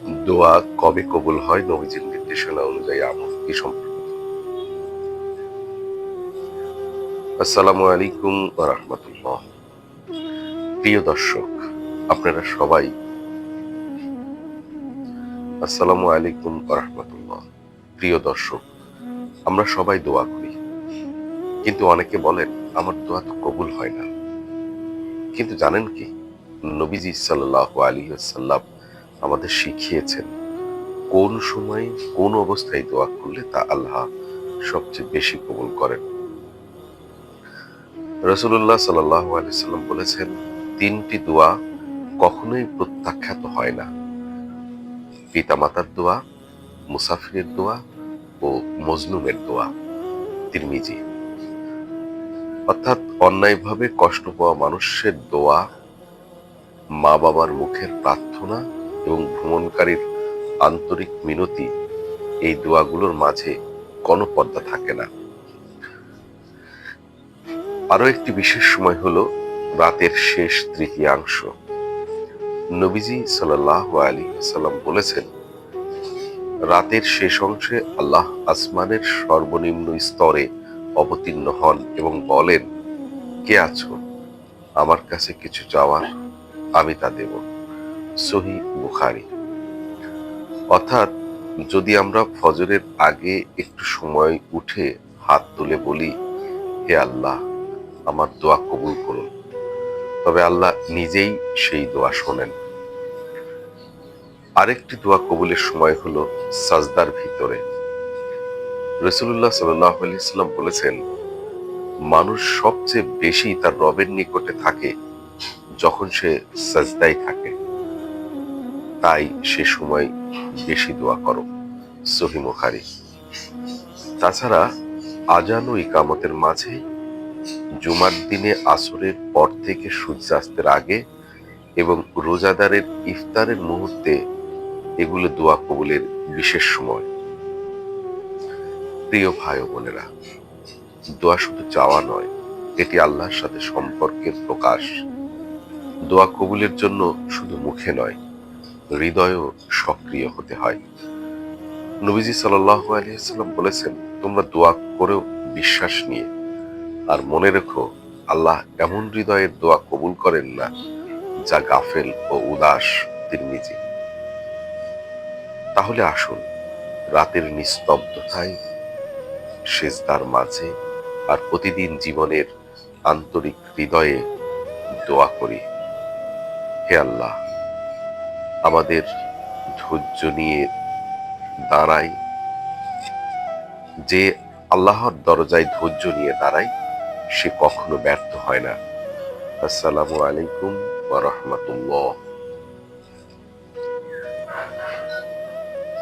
দোয়া কবে কবুল হয় নবীজির নির্দেশনা অনুযায়ী আমল কি সম্পর্কিত? আসসালামু আলাইকুম ওয়া রাহমাতুল্লাহ। প্রিয় দর্শক, আপনারা সবাই আসসালামু আলাইকুম ওয়া রাহমাতুল্লাহ। প্রিয় দর্শক, আমরা সবাই দোয়া করি, কিন্তু অনেকে বলেন আমার দোয়া তো কবুল হয় না। কিন্তু জানেন কি, নবীজি সাল্লাল্লাহু আলাইহি ওয়াসাল্লাম আমাদের শিখিয়েছেন কোন সময় কোন অবস্থায় দোয়া করলে তা আল্লাহ সবচেয়ে বেশি কবুল করেন। রাসূলুল্লাহ সাল্লাল্লাহু আলাইহি ওয়াসাল্লাম বলেছেন, তিনটি দোয়া কখনোই প্রত্যাখ্যাত হয় না: পিতামাতার দোয়া, মুসাফিরের দোয়া ও মজলুমের দোয়া। তিরমিজি। অর্থাৎ অন্যায়ভাবে কষ্ট পাওয়া মানুষের দোয়া, মা বাবার মুখের প্রার্থনা এবং ভ্রমণকারীর আন্তরিক মিনতি, এই দোয়াগুলোর মাঝে কোনো পর্দা থাকে না। আরো একটি বিশেষ সময় হলো রাতের শেষ তৃতীয়াংশ। নবীজি সাল্লাল্লাহু আলাইহি ওয়াসাল্লাম বলেছেন, রাতের শেষ অংশে আল্লাহ আসমানের সর্বনিম্ন স্তরে অবতীর্ণ হন এবং বলেন, কে আছো? আমার কাছে কিছু চাওয়ার, আমি তা দেব। সহিহ বুখারী। অর্থাৎ যদি আমরা ফজরের আগে একটু সময় উঠে হাত তুলে বলি, হে আল্লাহ, আমার দোয়া কবুল করুন, তবে আল্লাহ নিজেই সেই দোয়া শোনেন। আরেকটি দোয়া কবুলের সময় হলো সাজদার ভিতরে। রাসূলুল্লাহ সাল্লাল্লাহু আলাইহি ওয়াসাল্লাম বলেছেন, মানুষ সবচেয়ে বেশি তার রবের নিকটে থাকে যখন সে সাজদায় থাকে, তাই সে সময় বেশি দোয়া করো। সহিহ বুখারী। তাছাড়া আজান ও ইকামতের মাঝে, জুমার দিনে আসরের পর থেকে সূর্যাস্তের আগে এবং রোজাদারের ইফতারের মুহূর্তে, এগুলো দোয়া কবুলের বিশেষ সময়। প্রিয় ভাই ও বোনেরা, দোয়া শুধু চাওয়া নয়, এটি আল্লাহর সাথে সম্পর্কের প্রকাশ। দোয়া কবুলের জন্য শুধু মুখে নয়, হৃদয়ও সক্রিয় হতে হয়। নবীজি সাল্লাল্লাহু আলাইহি ওয়াসাল্লাম বলেছেন, তোমরা দোয়া করো বিশ্বাস নিয়ে, আর মনে রেখো, আল্লাহ এমন হৃদয়ের দোয়া কবুল করেন না যা গাফেল ও উদাস। তিরমিজি। তাহলে আসুন, রাতের নিস্তব্ধতায়, সেজদার মাঝে আর প্রতিদিন জীবনের আন্তরিক হৃদয়ে দোয়া করি, হে আল্লাহ, আমাদের ধৈর্য নিয়ে দাঁড়াই। যে আল্লাহর দরজায় ধৈর্য নিয়ে দাঁড়ায়, সে কখনো ব্যর্থ হয় না। আসসালামু আলাইকুম ওয়া রাহমাতুল্লাহ।